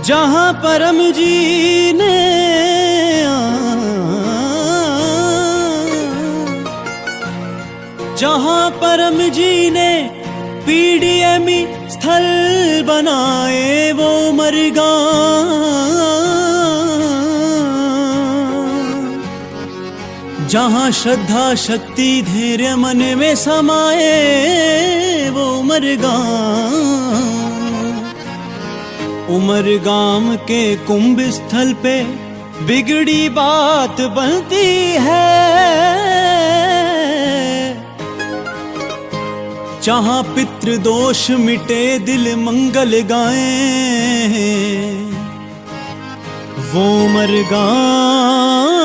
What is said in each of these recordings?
जहाँ परम जी ने जहाँ परम जी ने पीडीएमी स्थल बनाए वो मरगांव, जहाँ श्रद्धा शक्ति धैर्य मन में समाए वो उमरगाम। उमरगाम के कुंभ स्थल पे बिगड़ी बात बनती है, जहाँ पितृदोष मिटे दिल मंगल गाएं वो उमरगाम।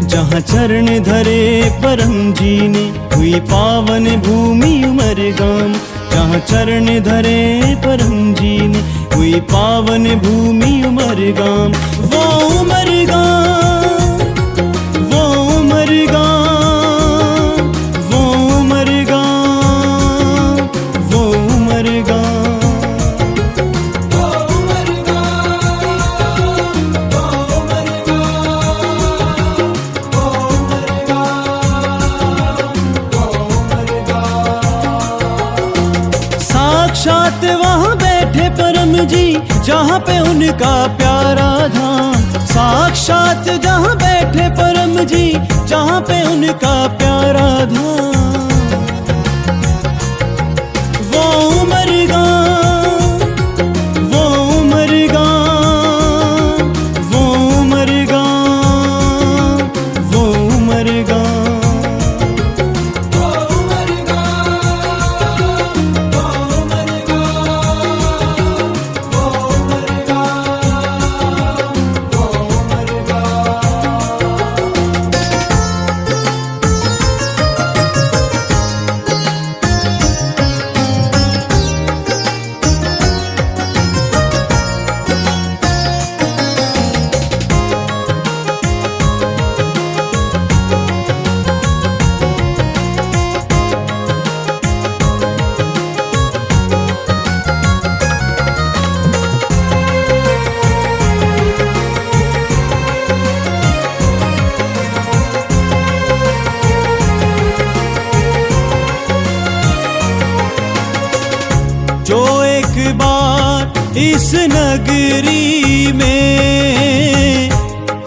जहाँ चरण धरे परम जी ने हुई पावन भूमि उमरगाम, जहाँ चरण धरे परम जी ने हुई पावन भूमि उमरगाम। वो उमरगाम, वो उमरगाम, वो उमरगाम, वो उमरगाम। साक्षात वहाँ बैठे परम जी जहाँ पे उनका प्यारा धाम, साक्षात जहाँ बैठे परम जी जहाँ पे उनका प्यारा धाम। वो उमरगाम, वो उमरगाम, वो उमरगाम, वो उमरगाम। जो एक बार इस नगरी में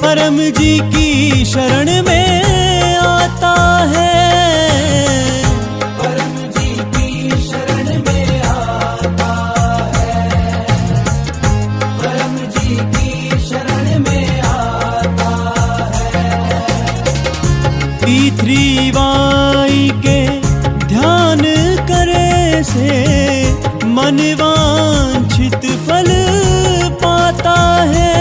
परम जी की शरण में आता है, परम जी की शरण में आता है, परम जी की शरण में आता है। P3Y के ध्यान करे से मन वांछित फल पाता है,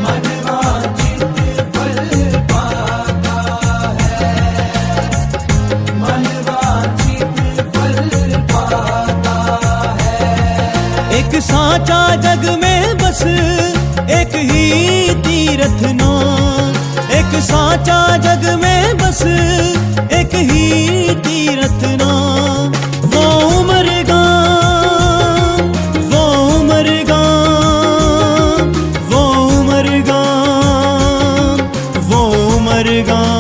मन वांछित फल पाता है, मन वांछित फल पाता है। एक साचा जग में बस एक ही तीर्थ नाम, एक साचा जग में बस एक ही तीर्थ नाम। वो उमरगाम, वो उमरगाम, वो उमरगाम, वो उमरगाम।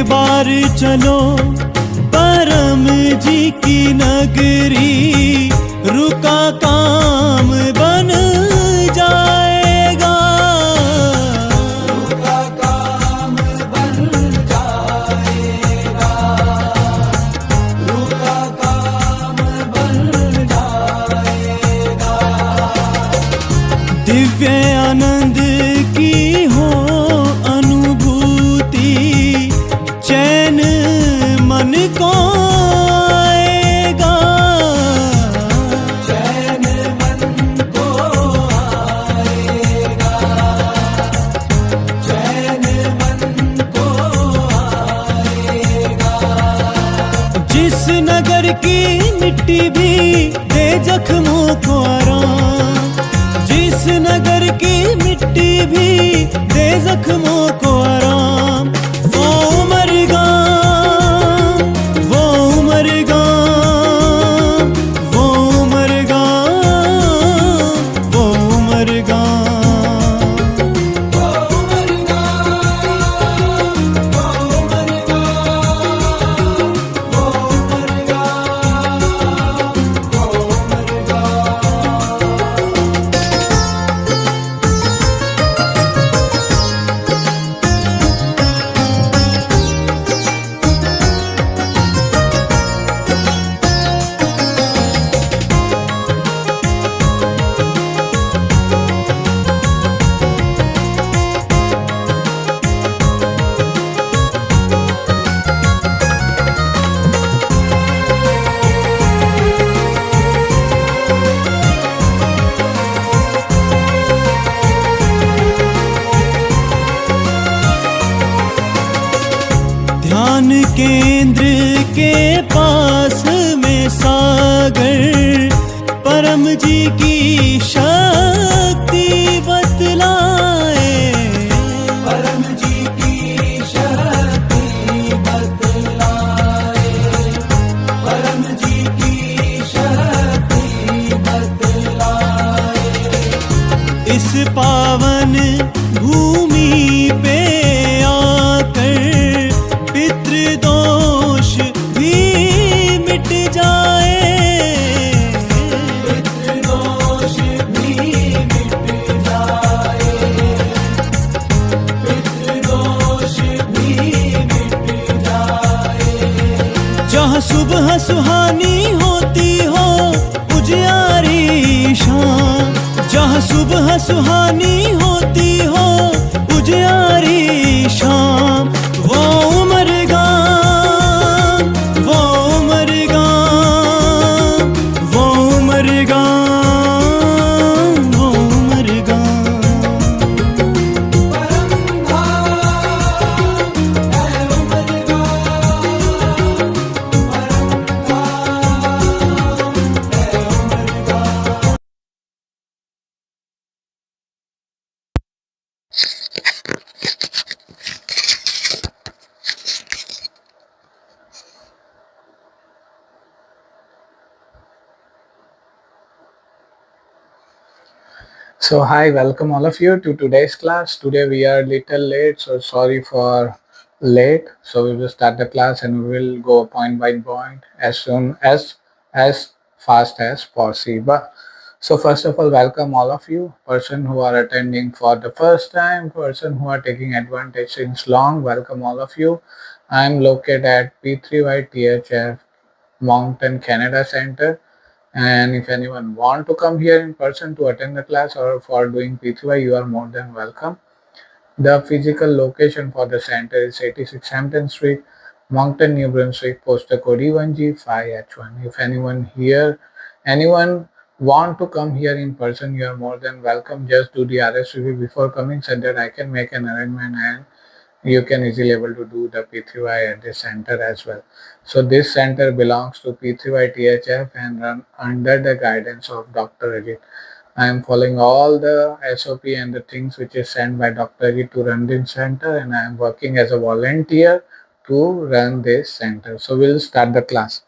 बार चलो परम जी की नगरी, रुका काम बन जाएगा, रुका काम बन जाएगा, रुका काम बन जाएगा। दिव्य आनंद की हो अनुभूति, चैन मन को आएगा, चैन मन को आएगा, चैन मन को आएगा। जिस नगर की मिट्टी भी दे जख्मों को आराम, जिस नगर की मिट्टी भी दे जख्मों को आराम, वो उमरगा, वो उमरगा, वो उमरगा, वो उमरगा, वो उमरगा, वो उमरगा, वो उमरगा, वो उमरगा। ध्यान केंद्र के पास में सागर, परम जी की शक्ति बतलाए, परम जी की शक्ति बतलाए, परम जी की शक्ति बतलाए। इस पावन भूमि पे आकर पितृदोष भी मिट जाए, पितृदोष भी मिट जाए, पितृदोष भी मिट जाए। जहाँ सुबह सुहानी होती हो उजियारी शाम, जहाँ सुबह सुहानी होती हो उजियारी शाम, वो उमरगा, वो उमरगा, वो उमरगा, वो उमरगा। परम धाम है उमरगा, परम धाम है Umarga. So hi, welcome all of you to today's class. Today we are little late, so sorry for late. So we will start the class and we will go point by point as soon as fast as possible. So first of all, welcome all of you, person who are attending for the first time, person who are taking advantage since long, welcome all of you. I am located at P3YTHF Mountain Canada Center. And if anyone want to come here in person to attend the class or for doing P3Y, you are more than welcome. The physical location for the center is 86 Hampton Street, Moncton, New Brunswick, postal code E1G5H1. If anyone want to come here in person, you are more than welcome. Just do the RSVP before coming so that I can make an arrangement and you can easily able to do the P3Y at this center as well. So this center belongs to P3YTHF and run under the guidance of Dr. Ajit. I am following all the SOP and the things which is sent by Dr. Ajit to run this center, and I am working as a volunteer to run this center. So we'll start the class.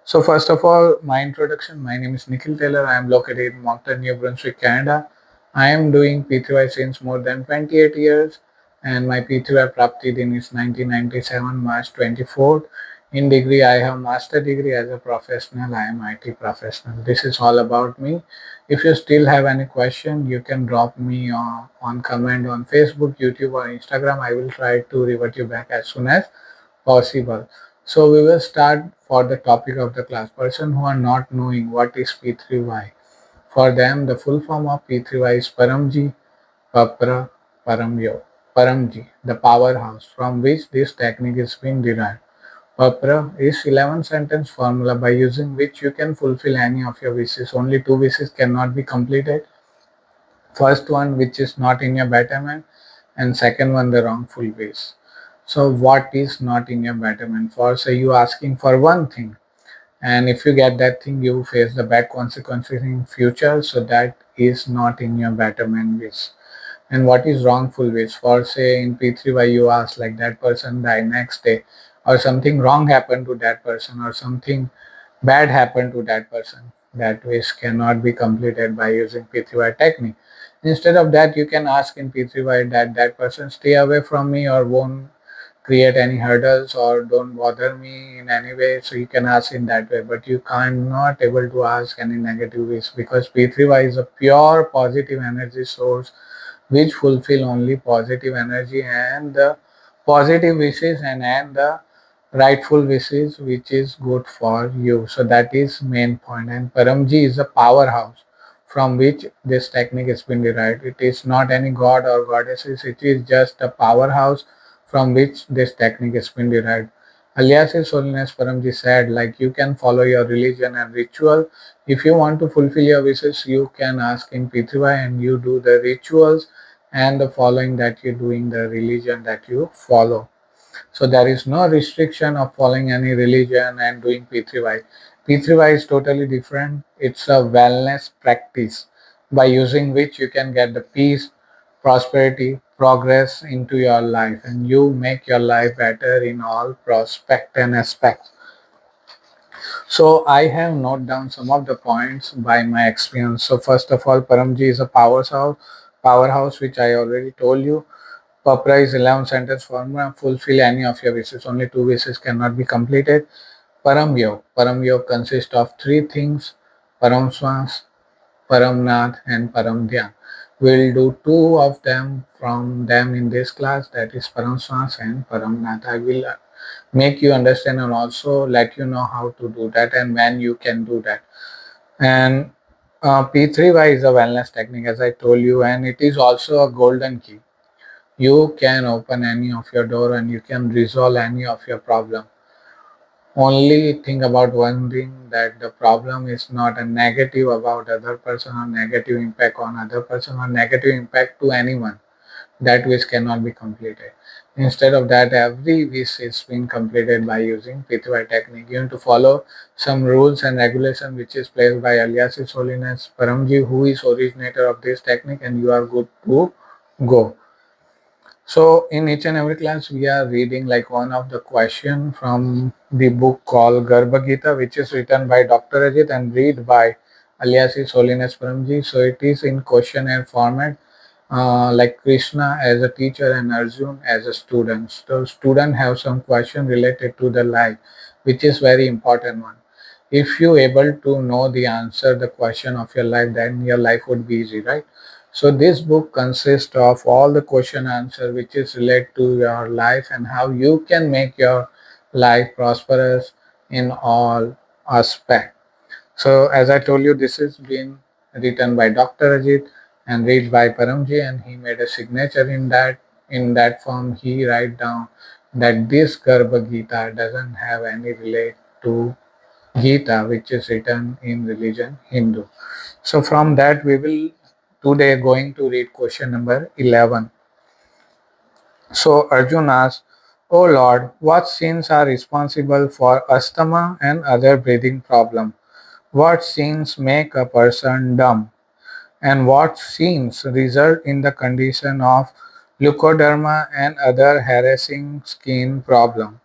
So first of all, my introduction. My name is Nikhil Taylor. I am located in Moncton, New Brunswick, Canada. I am doing P3Y since more than 28 years. and my P3Y Prapti din is 1997 March 24th. In degree, I have master degree as a professional. I am IT professional. This is all about me. If you still have any question, you can drop me on comment on Facebook, YouTube, or Instagram. I will try to revert you back as soon as possible. So we will start for the topic of the class. Person who are not knowing what is P3Y. For them, the full form of P3Y is Paramji, Papra, Param Yog. Paramji, the powerhouse from which this technique is being derived. Papra is 11 sentence formula by using which you can fulfill any of your wishes. Only two wishes cannot be completed. First one which is not in your betterment, and second one the wrongful wish. So what is not in your betterment? For say you asking for one thing, and if you get that thing you face the bad consequences in future, so that is not in your betterment wish. And what is wrongful wish? For say in P3Y you ask like that person die next day, or something wrong happened to that person, or something bad happened to that person. That wish cannot be completed by using P3Y technique. Instead of that, you can ask in P3Y that that person stay away from me or won't create any hurdles or don't bother me in any way. So you can ask in that way, but you cannot able to ask any negative wish, because P3Y is a pure positive energy source which fulfill only positive energy and the positive wishes, and the rightful wishes which is good for you. So that is main point. And Paramji is a powerhouse from which this technique has been derived. It is not any god or goddesses, it is just a powerhouse from which this technique has been derived. Alias His Holiness Paramji said, like, you can follow your religion and ritual. If you want to fulfill your wishes, you can ask in P3Y and you do the rituals and the following that you do in the religion that you follow. So there is no restriction of following any religion and doing P3Y. P3Y is totally different. It's a wellness practice by using which you can get the peace, prosperity, progress into your life, and you make your life better in all prospect and aspects. So I have noted down some of the points by my experience. So first of all, Paramji is a powerhouse which I already told you. Papra is 11 sentence formula. Fulfill any of your wishes. Only two wishes cannot be completed. Param Yog. Param Yog consists of three things: Param Swans, Paramnath, and Param Dhyan. We'll do two of them from them in this class, that is Param Swans and Paramnath. I will make you understand and also let you know how to do that and when you can do that. And P3Y is a wellness technique, as I told you, and it is also a golden key. You can open any of your door and you can resolve any of your problem. Only think about one thing, that the problem is not a negative about other person or negative impact on other person or negative impact to anyone. That wish cannot be completed. Instead of that, every wish is being completed by using P3Y technique. You have to follow some rules and regulation which is placed by Alias His Holiness Paramji, who is originator of this technique, and you are good to go. So in each and every class, we are reading like one of the question from the book called Garbha Gita, which is written by Dr. Ajit and read by alias His Holiness Paramji. So it is in questionnaire format, like Krishna as a teacher and Arjun as a student. So student have some question related to the life, which is very important one. If you able to know the answer, the question of your life, then your life would be easy, right? So this book consists of all the question answer which is related to your life and how you can make your life prosperous in all aspect. So as I told you, this is been written by Dr. Ajit and read by Paramji, and he made a signature in that. In that form, he write down that this Garbha Gita doesn't have any relate to Gita, which is written in religion Hindu. So from that we will today going to read question number 11. So Arjun asks, "O Lord, what sins are responsible for asthma and other breathing problem? What sins make a person dumb? And what sins result in the condition of leukoderma and other harassing skin problem?"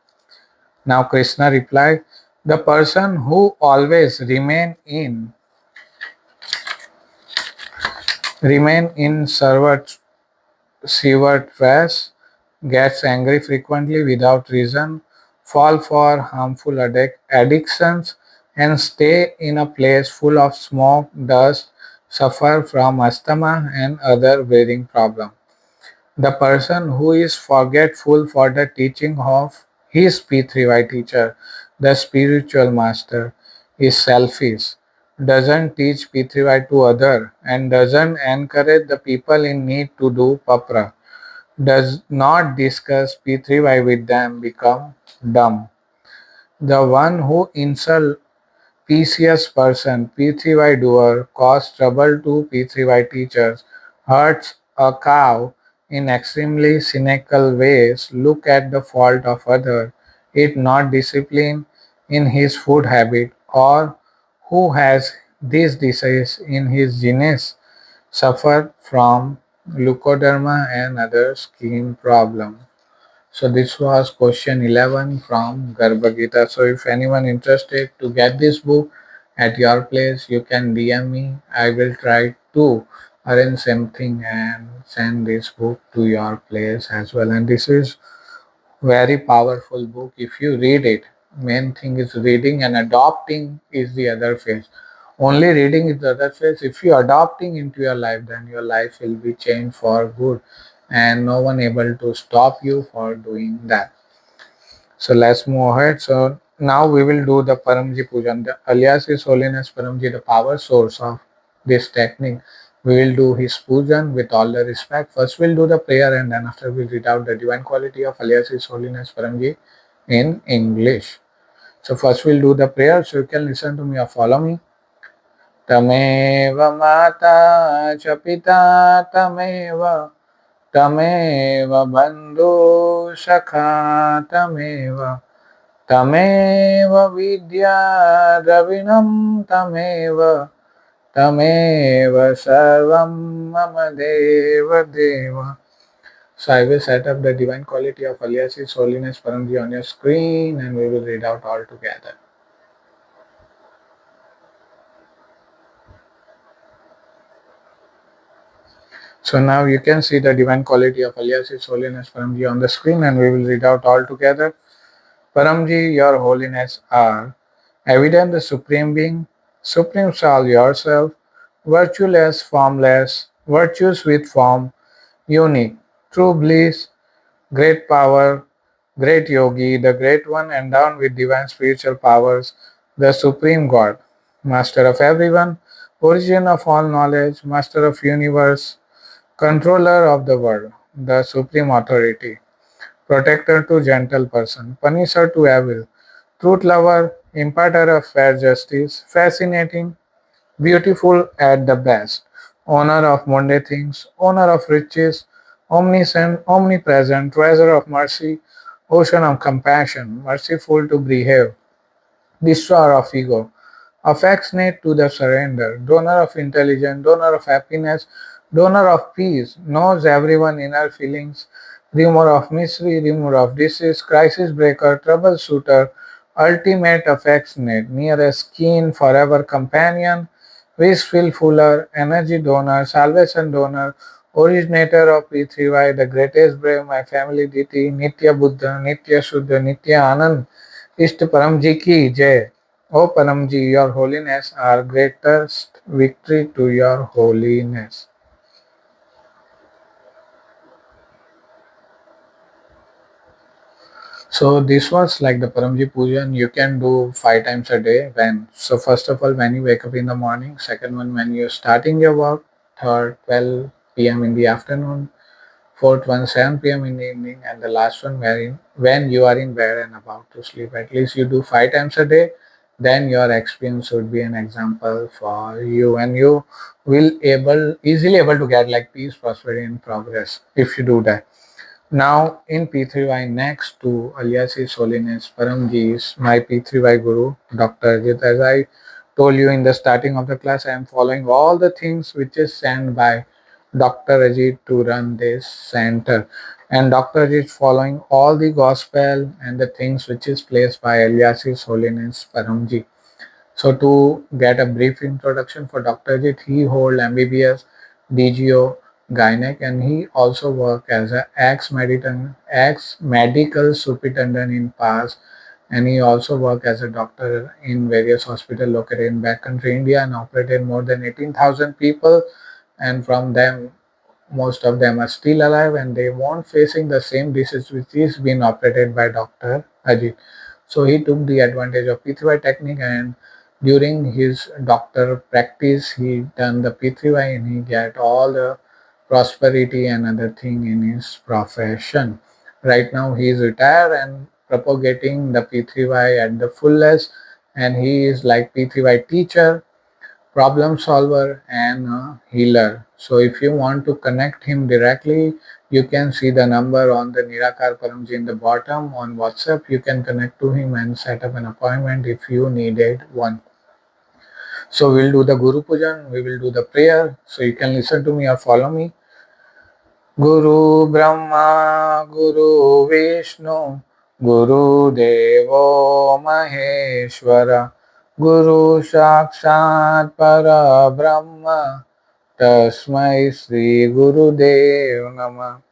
Now Krishna replied, "The person who always remain in Shiva trash gets angry frequently without reason, fall for harmful addictions, and stay in a place full of smoke, dust, suffer from asthma and other breathing problems. The person who is forgetful for the teaching of his P3Y teacher, the spiritual master, is selfish, doesn't teach P3Y to other, and doesn't encourage the people in need to do papra, does not discuss P3Y with them, become dumb. The one who insults PCS person, P3Y doer, cause trouble to P3Y teachers, hurts a cow in extremely cynical ways, look at the fault of other, it not discipline in his food habit, or who has this disease in his genes, suffer from leukoderma and other skin problems. So this was question 11 from Garbha Gita. So if anyone interested to get this book at your place, you can DM me. I will try to arrange something and send this book to your place as well. And this is very powerful book if you read it. Main thing is reading, and adopting is the other phase. Only reading is the other phase. If you adopting into your life, then your life will be changed for good, and no one able to stop you for doing that. So let's move ahead. So now we will do the Paramji Pujan. The alias is Holiness Paramji, the power source of this technique. We will do his pujan with all the respect. First we'll do the prayer, and then after we'll read out the divine quality of alias is Holiness Paramji in English. So first we'll do the prayer. So you can listen to me or follow me. Tameva mata cha pita tameva tameva bandhu shakha tameva तमेव विद्या द्रविणं तमेव सर्वं मम देव देव. So I will set up the divine quality of aliases Holiness Paramji on your screen, and we will read out all together. So now you can see the divine quality of aliases Holiness Paramji on the screen, and we will read out all together. Paramji, your holiness are evident the Supreme Being, Supreme Soul yourself, virtueless, formless, virtues with form, unique, true bliss, great power, great yogi, the great one endowed with divine spiritual powers, the Supreme God, Master of everyone, origin of all knowledge, Master of universe, controller of the world, the Supreme Authority, protector to gentle person, punisher to evil, truth lover, imparter of fair justice, fascinating, beautiful at the best, owner of mundane things, owner of riches, omniscient, omnipresent, treasure of mercy, ocean of compassion, merciful to behave, destroyer of ego, affectionate to the surrender, donor of intelligence, donor of happiness, donor of peace, knows everyone inner feelings, remover of misery, remover of disease, crisis breaker, troubleshooter, ultimate affectionate, nearest kin, forever companion, wishful fuller, energy donor, salvation donor, originator of P3Y, the greatest brave, my family deity, Nitya Buddha, Nitya Shuddha, Nitya Anand, Ishta Paramji ki Jai. O Paramji, your holiness, our greatest victory to your holiness. So this was like the Paramji Pujan. You can do 5 times a day. When so first of all, when you wake up in the morning. Second one, when you're starting your work. Third, 12 p.m. in the afternoon. Fourth one, 7 p.m. in the evening, and the last one when you are in bed and about to sleep. At least you do 5 times a day. Then your experience would be an example for you, and you will easily able to get like peace, prosperity, and progress if you do that. Now in P3Y, next to alias His Holiness Paramji is my P3Y Guru, Dr. Ajit. As I told you in the starting of the class, I am following all the things which is sent by Dr. Ajit to run this center. And Dr. Ajit following all the gospel and the things which is placed by alias His Holiness Paramji. So to get a brief introduction for Dr. Ajit, he hold MBBS, DGO, gynec, and he also worked as a ex-medical superintendent in past, and he also worked as a doctor in various hospitals located in backcountry India and operated more than 18,000 people, and from them most of them are still alive and they won't facing the same disease which is being operated by Dr. Ajit. So he took the advantage of P3Y technique, and during his doctor practice he done the P3Y and he get all the prosperity and other thing in his profession. Right now he is retired and propagating the P3Y at the fullest, and he is like P3Y teacher, problem solver, and a healer. So if you want to connect him directly, you can see the number on the Nirakar Paramji in the bottom on WhatsApp. You can connect to him and set up an appointment if you needed one. So we'll do the Guru Pujan, we will do the prayer. So you can listen to me or follow me. Guru Brahma, Guru Vishnu, Guru Devo Maheshwara, Guru Sakshat Para Brahma, Tasmai Sri Guru Dev Nama.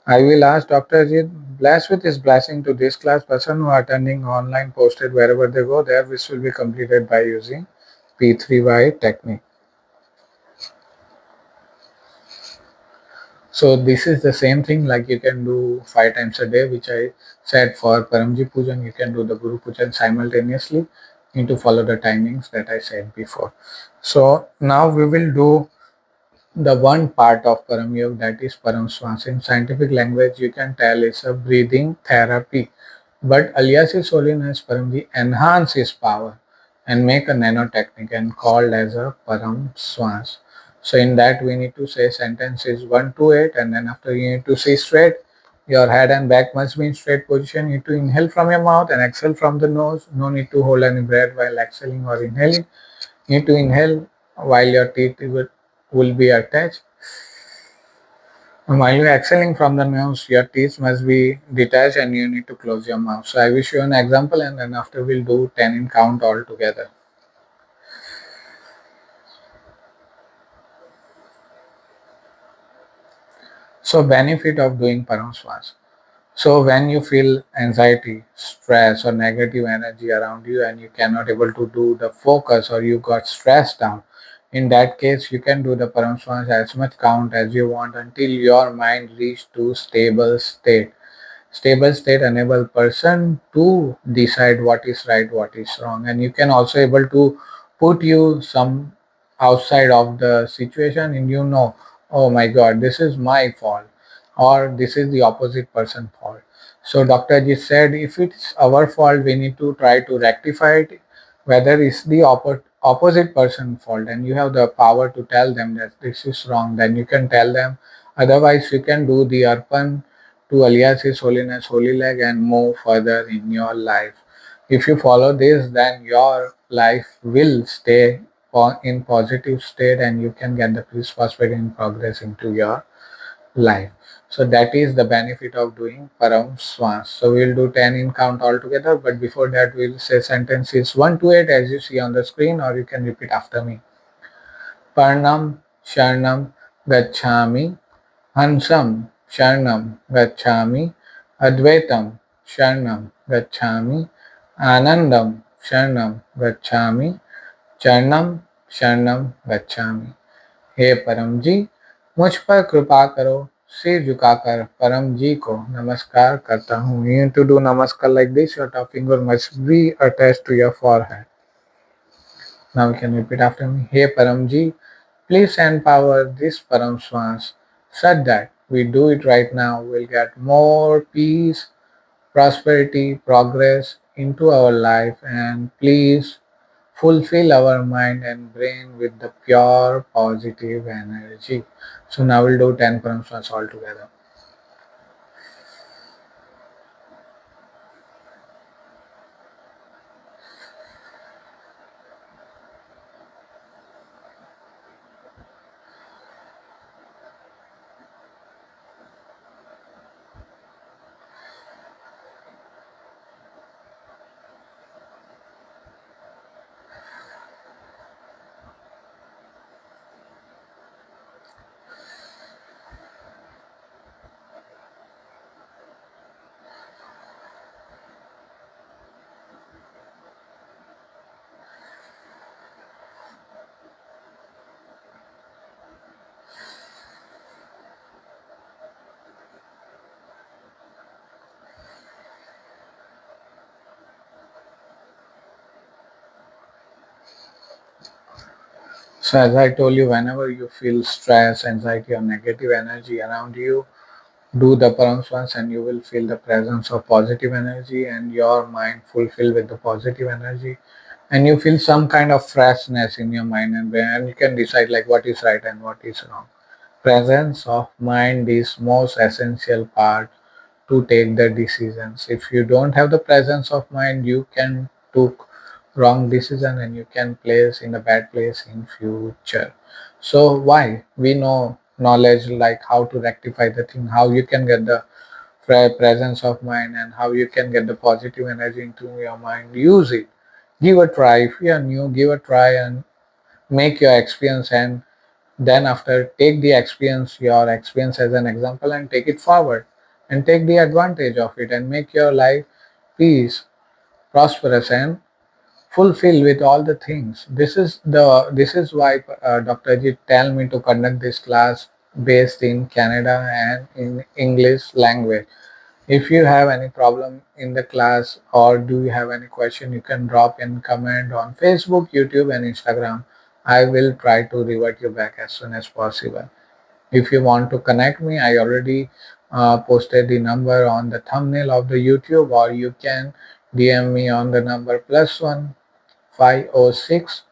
I will ask Dr. Ajit, bless with his blessing to this class person who are attending online posted wherever they go there, which will be completed by using P3Y technique. So this is the same thing, like you can do 5 times a day, which I said for Paramji Pujan, you can do the Guru Pujan simultaneously. You need to follow the timings that I said before. So now we will do the one part of Param Yog, that is Param Swans. In scientific language, you can tell it's a breathing therapy. But alias His Holiness Paramji enhance his power and make a nanotechnique and called as a Param Swans. So in that we need to say sentences 1 to 8, and then after you need to say straight. Your head and back must be in straight position. You need to inhale from your mouth and exhale from the nose. No need to hold any breath while exhaling or inhaling. You need to inhale while your teeth will be attached. While you're exhaling from the nose, your teeth must be detached and you need to close your mouth. So I will show you an example, and then after we'll do 10 in count all together. So benefit of doing Paramswas. So when you feel anxiety, stress or negative energy around you and you cannot able to do the focus or you got stressed out, in that case you can do the Paramswas as much count as you want until your mind reach to stable state. Stable state enable person to decide what is right, what is wrong, and you can also able to put you some outside of the situation, and you know, oh my god, this is my fault or this is the opposite person fault. So Dr. Ji said if it's our fault we need to try to rectify it, whether it's the opposite person fault, and you have the power to tell them that this is wrong, then you can tell them. Otherwise you can do the arpan to alias His Holiness Holy Leg and move further in your life. If you follow this, then your life will stay in positive state and you can get the peace, prosperity and progress into your life. So that is the benefit of doing Param Swans. So we'll do 10 in count altogether, but before that we'll say sentences 1 to 8 as you see on the screen, or you can repeat after me. Parnam Sharnam Gacchami, Hansam Sharnam Gacchami, Advaitam Sharnam Gacchami, Anandam Sharnam Gacchami, Charnam Sharnam Gacchami. हे परम जी, मुझ पर कृपा करो, सिर झुकाकर परम जी को नमस्कार करता हूँ. You need to do namaskar like this. Your top finger must be attached to your forehead. Now you can repeat after me. Hey Paramji, please empower this Param Swans such that we do it right now. We'll get more peace, prosperity, progress into our life, and please fulfill our mind and brain with the pure positive energy. So now we'll do 10 Param Swans all together. So as I told you, whenever you feel stress, anxiety, or negative energy around you, do the Param Swans and you will feel the presence of positive energy and your mind fulfilled with the positive energy, and you feel some kind of freshness in your mind and brain, and you can decide like what is right and what is wrong. Presence of mind is most essential part to take the decisions. If you don't have the presence of mind, you can took wrong decision and you can place in a bad place in future. So why we know knowledge like how to rectify the thing, how you can get the presence of mind and how you can get the positive energy into your mind. Use it. Give a try. If you are new, give a try and make your experience, and then after take the experience, your experience as an example, and take it forward and take the advantage of it and make your life peace, prosperous, and fulfilled with all the things. This is why Dr. Ajit tell me to conduct this class based in Canada and in English language. If you have any problem in the class or do you have any question, you can drop in comment on Facebook, YouTube, and Instagram. I will try to revert you back as soon as possible. If you want to connect me, I already posted the number on the thumbnail of the YouTube, or you can DM me on the number +1 506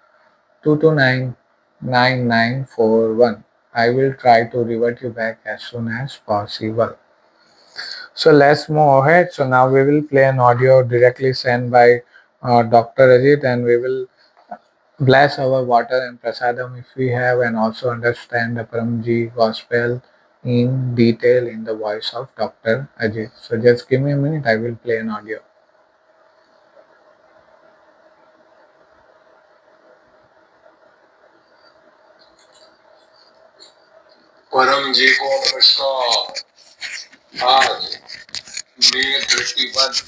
229 9941. I will try to revert you back as soon as possible. So let's move ahead. So now we will play an audio directly sent by Dr. Ajit, and we will bless our water and prasadam if we have, and also understand the Paramji gospel in detail in the voice of Dr. Ajit. So just give me a minute, I will play an audio. परम जी को नमस्कार। आज मेघ 31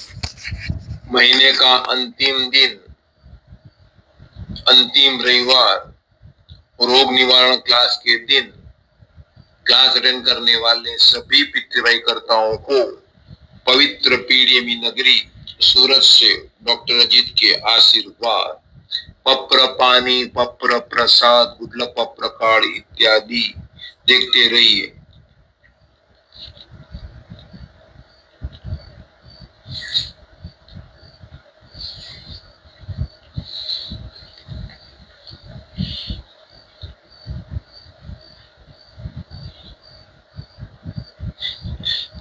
महीने का अंतिम दिन, अंतिम रविवार, रोग निवारण क्लास के दिन क्लास अटेंड करने वाले सभी पितृभाई कर्ताओं को पवित्र पीडीएमी नगरी सूरत से डॉक्टर अजीत के आशीर्वाद, पप्र पानी, पप्र प्रसाद, गुडलक पप्र काढ़ इत्यादि देखते रहिए।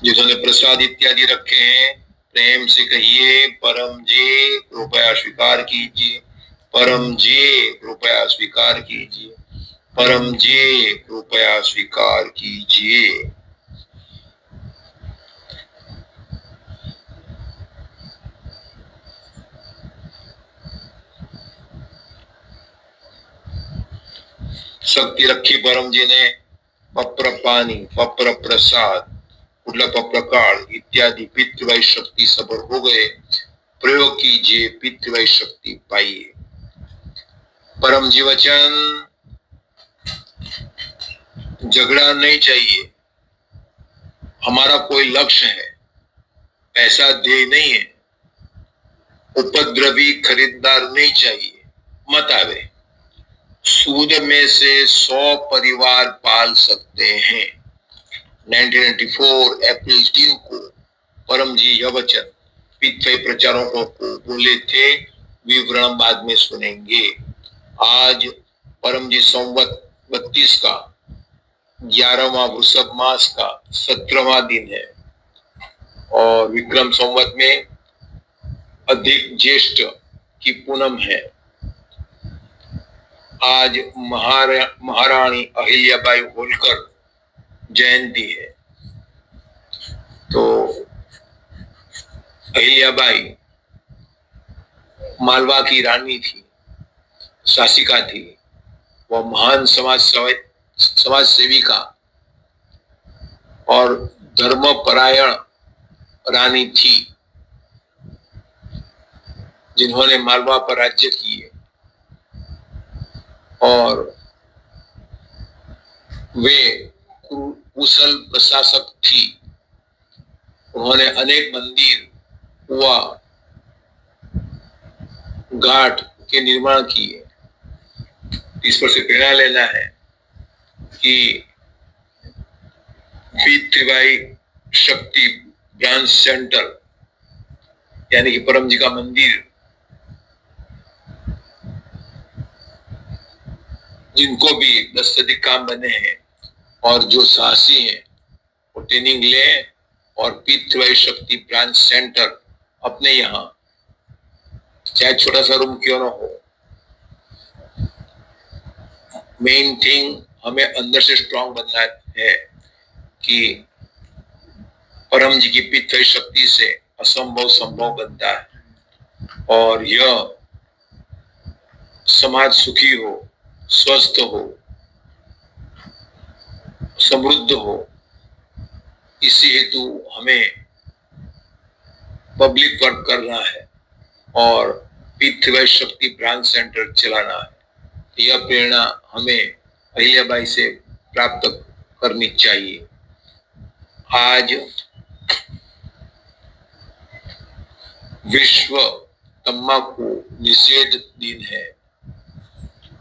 जिन्होंने प्रसाद इत्यादि रखे हैं, प्रेम से कहिए परम जी कृपया स्वीकार कीजिए, परम जी कृपया स्वीकार कीजिए, परम जी कृपया स्वीकार कीजिए। शक्ति रखी परम जी ने, पप्र पानी, पप्र प्रसाद, पप्र काढ़ इत्यादि पितृवाई शक्ति सबर हो गए। प्रयोग कीजिए, पितृवाई शक्ति पाइए। परम जी वचन, झगड़ा नहीं चाहिए। हमारा कोई लक्ष्य है, ऐसा ध्येय नहीं है। उपद्रवी खरीदार नहीं चाहिए, मत आवे। सूद में से 100 परिवार पाल सकते हैं। 1994 अप्रैल 3 को परम जी यह वचन पितृ प्रचारकों को बोले थे। विवरण बाद में सुनेंगे। आज परम जी संवत 32 का 11वां वृषभ मास का 17वां दिन है और विक्रम संवत में अधिक ज्येष्ठ की पूनम है। आज महारानी अहिल्याबाई होलकर जयंती है। तो अहिल्याबाई मालवा की रानी थी, शासिका थी। वह महान समाज सेविका और धर्मपरायण रानी थी, जिन्होंने मालवा पर राज्य किए और वे कुशल प्रशासक थी। उन्होंने अनेक मंदिर, कुआ, घाट के निर्माण किए। इस पर से प्रेरणा लेना है कि P3Y शक्ति ब्रांच सेंटर यानी कि परम जी का मंदिर, जिनको भी 10 से अधिक काम बने हैं और जो साहसी हैं वो ट्रेनिंग ले और P3Y शक्ति ब्रांच सेंटर अपने यहाँ, चाहे छोटा सा रूम क्यों ना हो, मेन थिंग हमें अंदर से स्ट्रांग बनना है कि परम जी की P3Y शक्ति से असंभव संभव बनता है और यह समाज सुखी हो, स्वस्थ हो, समृद्ध हो। इसी हेतु हमें पब्लिक वर्क करना है और P3Y शक्ति ब्रांच सेंटर चलाना है। यह प्रेरणा हमें अहिल्याबाई से प्राप्त करनी चाहिए। आज विश्व तंबाकू निषेध दिन है।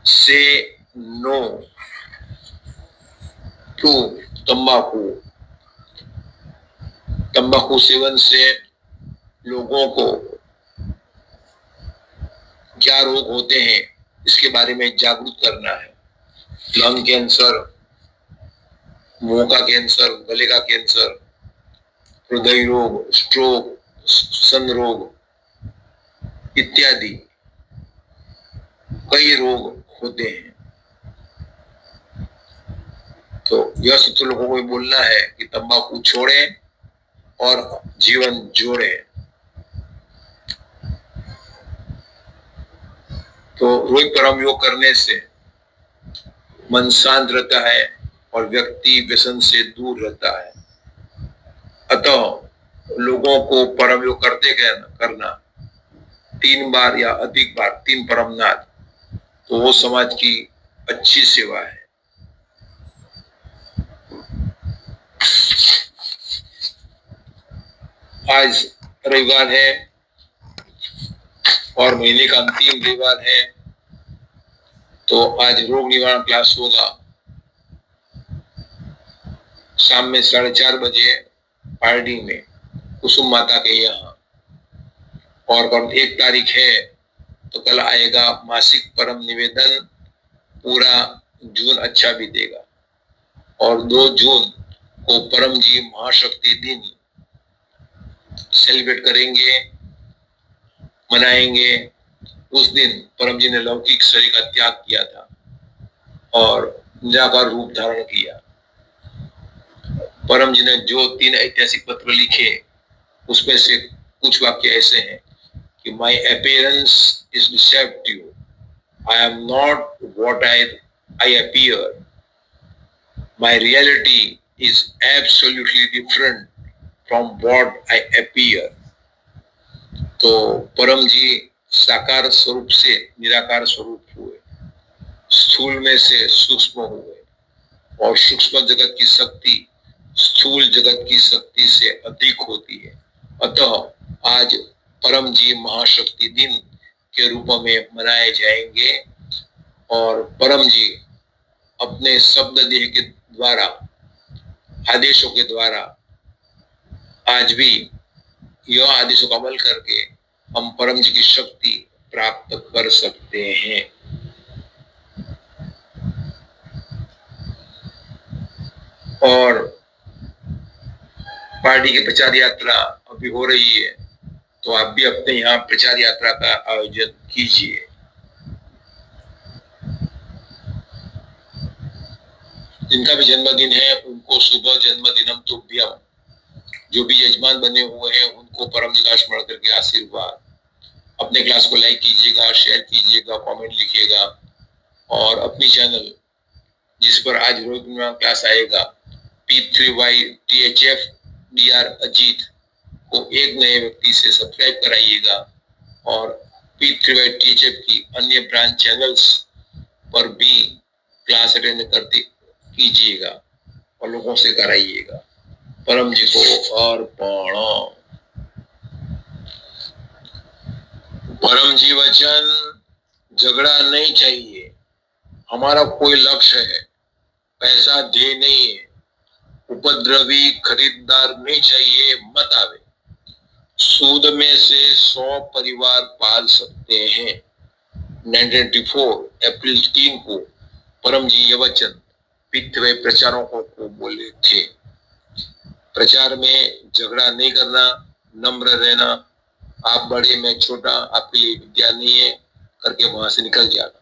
से नो टू तंबाकू। तंबाकू सेवन से लोगों को क्या रोग होते हैं इसके बारे में जागरूक करना है। लंग कैंसर, मुंह का कैंसर, गले का कैंसर, हृदय रोग, स्ट्रोक, सन रोग इत्यादि कई रोग होते हैं। तो यह सूत्र लोगों को बोलना है कि तंबाकू छोड़ें और जीवन जोड़ें। तो रोज परम योग करने से मन शांत रहता है और व्यक्ति व्यसन से दूर रहता है। अतः लोगों को परम योग करते करना 3 बार या अधिक बार, 3 परमनाथ, तो वो समाज की अच्छी सेवा है। आज रविवार है और महीने का अंतिम रविवार है, तो आज रोग निवारण क्लास होगा शाम में 4:30 बजे पार्टी में कुसुम माता के यहाँ। और कल 1 तारीख है तो कल आएगा मासिक परम निवेदन। पूरा जून अच्छा बीतेगा और 2 जून को परम जी महाशक्ति दिन सेलिब्रेट करेंगे, मनाएंगे। उस दिन परम जी ने लौकिक शरीर का त्याग किया था और निराकार रूप धारण किया। परम जी ने जो 3 ऐतिहासिक पत्र लिखे उसमें से कुछ वाक्य ऐसे हैं कि my appearance is deceptive, I am not what I appear, my reality is absolutely different from what I appear. तो परम जी साकार स्वरूप से निराकार स्वरूप हुए, स्थूल में से सूक्ष्म हुए और सूक्ष्म जगत की शक्ति स्थूल जगत की शक्ति से अधिक होती है। अतः आज परम जी महाशक्ति दिन के रूप में मनाए जाएंगे और परम जी अपने शब्द देह के द्वारा, आदेशों के द्वारा आज भी यह आदेशों का अमल करके हम परम जी की शक्ति प्राप्त कर सकते हैं। और पार्टी की प्रचार यात्रा अभी हो रही है, तो आप भी अपने यहाँ प्रचार यात्रा का आयोजन कीजिए। जिनका भी जन्मदिन है उनको शुभ जन्मदिनम तुभ्यम। जो भी यजमान बने हुए हैं उनको परम जी का स्मरण करके आशीर्वाद। अपने क्लास को लाइक कीजिएगा, शेयर कीजिएगा, कमेंट लिखिएगा और अपनी चैनल जिस पर आज रोज क्लास आएगा P3YTHF DR अजीत को एक नए व्यक्ति से सब्सक्राइब कराइएगा और P3YTHF की अन्य ब्रांच चैनल्स पर भी क्लास अटेंड करते कीजिएगा और लोगों से कराइएगा। परम जी को अर्पण। परम जी वचन, झगड़ा नहीं चाहिए, हमारा कोई लक्ष्य है, पैसा ध्येय नहीं है। उपद्रवी खरीदार नहीं चाहिए, मत आवे। सूद में से 100 परिवार पाल सकते हैं। 1994 अप्रैल 3 को परम जी ये वचन P3Y प्रचारकों को बोले थे। प्रचार में झगड़ा नहीं करना, नम्र रहना, आप बड़े मैं छोटा, आपके लिए विद्या नहीं है करके वहां से निकल जाना।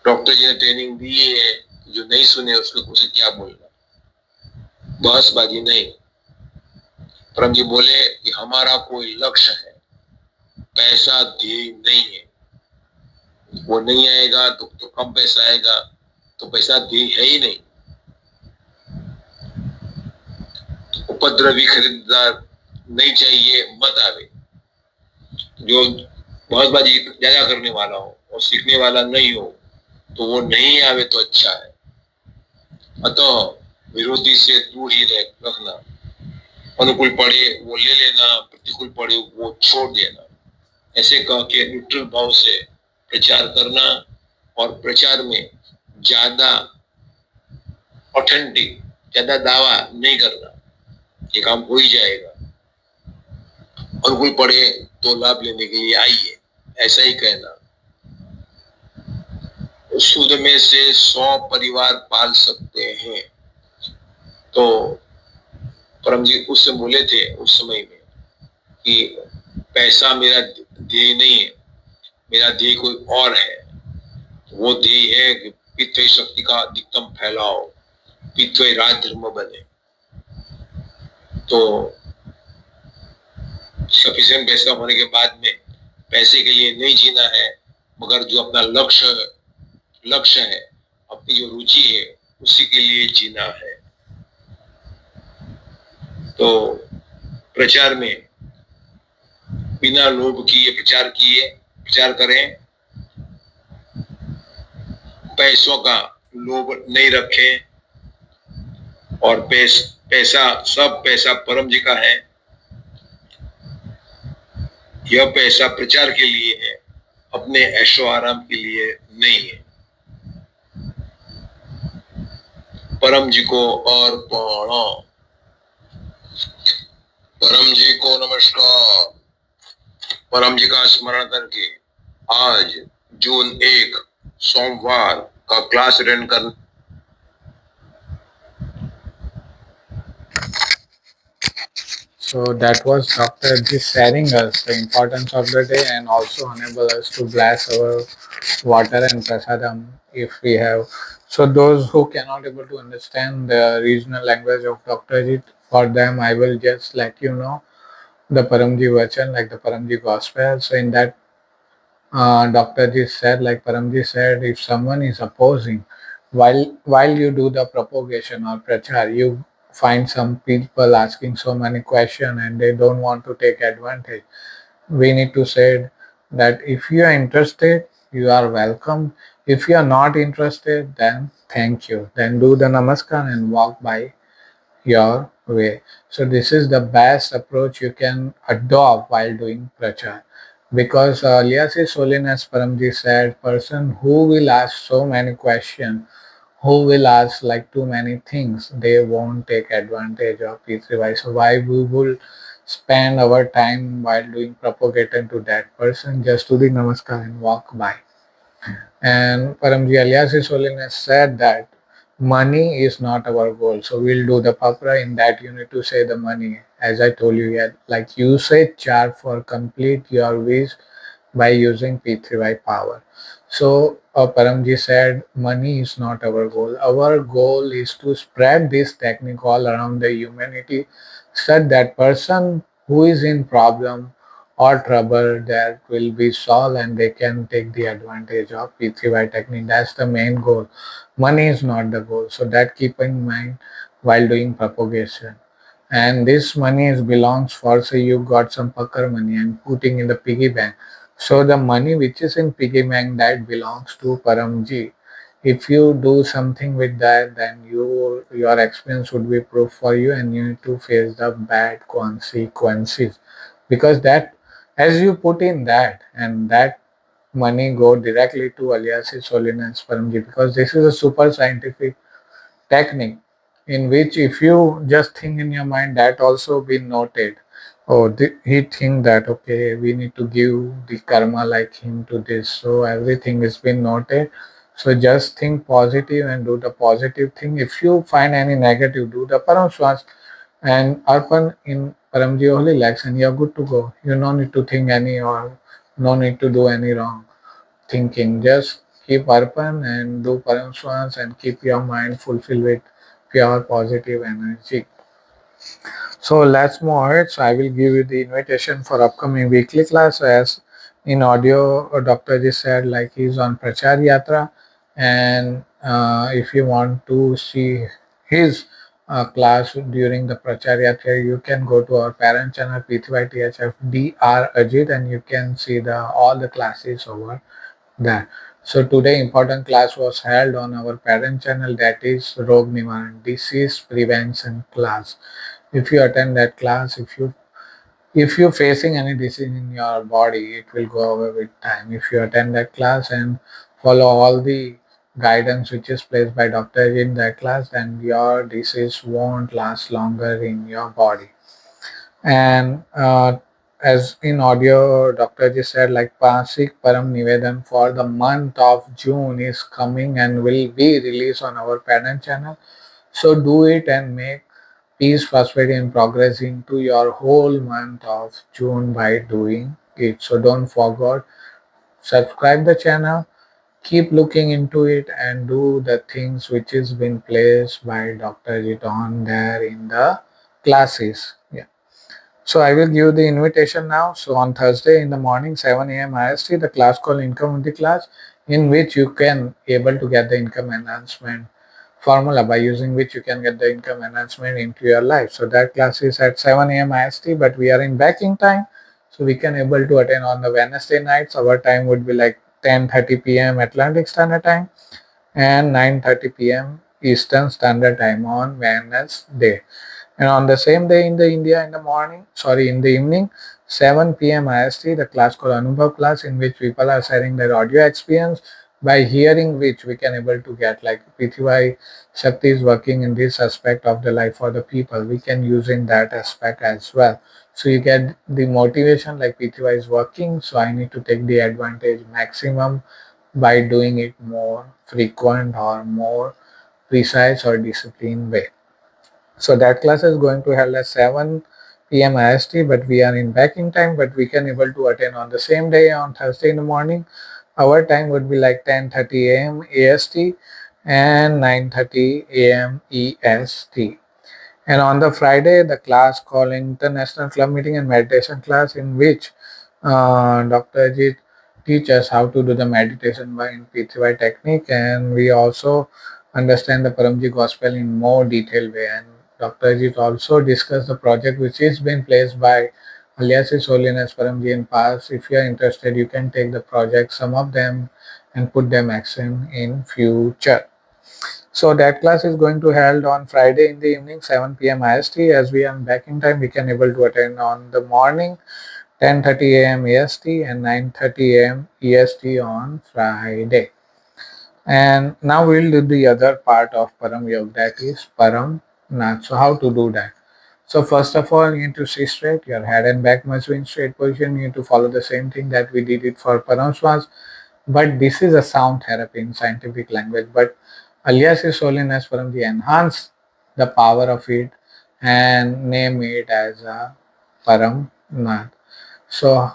डॉक्टर जी ने ट्रेनिंग दी है, जो नहीं सुने उसको उसे क्या बोलना, बहसबाजी नहीं। परम जी बोले कि हमारा कोई लक्ष्य है, पैसा ध्येय नहीं है। वो नहीं आएगा तो कम पैसा आएगा, तो पैसा ध्येय है ही नहीं। उपद्रवी खरीदार नहीं चाहिए, मत आवे। जो बहसबाजी ज्यादा करने वाला हो और सीखने वाला नहीं हो तो वो नहीं आवे तो अच्छा है। अतः विरोधी से दूर ही रखना। अनुकूल पड़े वो ले लेना, प्रतिकूल पड़े वो छोड़ देना। ऐसे कह के न्यूट्रल भाव से प्रचार करना और प्रचार में ज्यादा ऑथेंटिक, ज्यादा दावा नहीं करना, ये काम हो ही जाएगा। अनुकूल पड़े तो लाभ लेने के लिए आइए, ऐसा ही कहना। सूद में से 100 परिवार पाल सकते हैं। तो परम जी उससे बोले थे उस समय में कि पैसा मेरा ध्येय नहीं है, मेरा ध्येय कोई और है। वो ध्येय है कि P3Y शक्ति का अधिकतम फैलाव, P3Y राज धर्म बने। तो सफिशिएंट पैसा होने के बाद में पैसे के लिए नहीं जीना है, मगर जो अपना लक्ष्य है, अपनी जो रुचि है, उसी के लिए जीना है। तो प्रचार में बिना लोभ किए प्रचार करें। पैसों का लोभ नहीं रखें और सब पैसा परम जी का है। यह पैसा प्रचार के लिए है, अपने ऐशो आराम के लिए नहीं है। परम जी को अर्पण। परम जी को नमस्कार। परम जी का स्मरण करके आज जून 1 सोमवार का क्लास अटेंड कर। So that was Dr. Ajit sharing us the importance of the day and also enable us to bless our water and prasadam if we have. So those who cannot able to understand the regional language of Dr. Ajit, for them I will just let you know the Paramji Vachan, like the Paramji Gospel. So in that Dr. Ji said, like Paramji said, if someone is opposing, while you do the propagation or prachar, you find some people asking so many questions and they don't want to take advantage. We need to say that if you are interested, you are welcome. If you are not interested, then thank you. Then do the namaskar and walk by your way. So this is the best approach you can adopt while doing prachar. Because Elias Holiness Paramji said, person who will ask so many questions, who will ask like too many things, they won't take advantage of P3Y. So why we will spend our time while doing propagation to that person, just to the namaskar and walk by. And Paramji Elias Holiness said that money is not our goal. So we'll do the papra. In that you need to say the money. As I told you yet, like you say char for complete your wish by using P3Y power. So Paramji said money is not our goal. Our goal is to spread this technique all around the humanity so that person who is in problem or trouble that will be solved and they can take the advantage of P3Y technique. That's the main goal. Money is not the goal. So that keep in mind while doing propagation. And this money is belongs for, say you got some pucker money and putting in the piggy bank. So the money which is in piggy bank that belongs to Paramji. If you do something with that, then your experience would be proof for you and you need to face the bad consequences. Because that as you put in that and that money go directly to alias His Holiness Paramji, because this is a super scientific technique in which if you just think in your mind, that also been noted. Oh, he think that okay, we need to give the karma like him to this, so everything is been noted. So just think positive and do the positive thing. If you find any negative, do the param swans and arpan in paramji holy legs, and you're good to go. You no need to think any, or no need to do any wrong thinking. Just keep open and do paramswans and keep your mind fulfilled with pure positive energy. So let's move ahead. So I will give you the invitation for upcoming weekly class. As in audio, Dr. just said like he's on Prachar Yatra, and if you want to see his class during the Prachar Yatra, you can go to our parent channel P3YTHF Dr. Ajit, and you can see the all the classes over that. So today important class was held on our parent channel, that is Rog Nivaran, disease prevention class. If you attend that class, if you facing any disease in your body, it will go away with time. If you attend that class and follow all the guidance which is placed by doctor in that class, then your disease won't last longer in your body. And as in audio, Dr. just said like Pasik Param Nivedan for the month of June is coming and will be released on our parent channel. So do it and make peace, prosperity, and progress into your whole month of June by doing it. So don't forget, subscribe the channel, keep looking into it, and do the things which is been placed by Dr. Jit on there in the classes. Yeah. So I will give the invitation now. So on Thursday in the morning, 7 a.m. IST, the class called Income with the Class, in which you can able to get the income enhancement formula, by using which you can get the income enhancement into your life. So that class is at 7 a.m. IST, but we are in backing time, so we can able to attend on the Wednesday nights. Our time would be like 10:30 p.m. Atlantic Standard Time and 9:30 p.m. Eastern Standard Time on Wednesday. And on the same day in the India in the evening, 7 p.m. IST, the class called Anubhav class, in which people are sharing their audio experience, by hearing which we can able to get like P3Y Shakti is working in this aspect of the life for the people. We can use in that aspect as well. So you get the motivation like P3Y is working, so I need to take the advantage maximum by doing it more frequent or more precise or disciplined way. So that class is going to held at 7 p.m. IST, but we are in backing time, but we can able to attend on the same day on Thursday in the morning. Our time would be like 10:30 a.m. AST and 9:30 a.m. EST. And on the Friday, the class called International Club Meeting and Meditation class, in which Dr. Ajit teaches how to do the meditation by in P3Y technique, and we also understand the Paramji Gospel in more detailed way. And Dr. Ajit also discussed the project which is being placed by alias His Holiness Paramji in past. If you are interested, you can take the project, some of them, and put them action in future. So that class is going to held on Friday in the evening, 7 p.m. IST. As we are in backing time, we can able to attend on the morning, 10:30 a.m. EST and 9:30 a.m. EST on Friday. And now we'll do the other part of Param Yog, that is Param Nath. So how to do that? So first of all, you need to sit straight. Your head and back must be in straight position. You need to follow the same thing that we did it for Param Swans. But this is a sound therapy in scientific language. But alias His Holiness Paramji enhance the power of it and name it as a Param Nath. So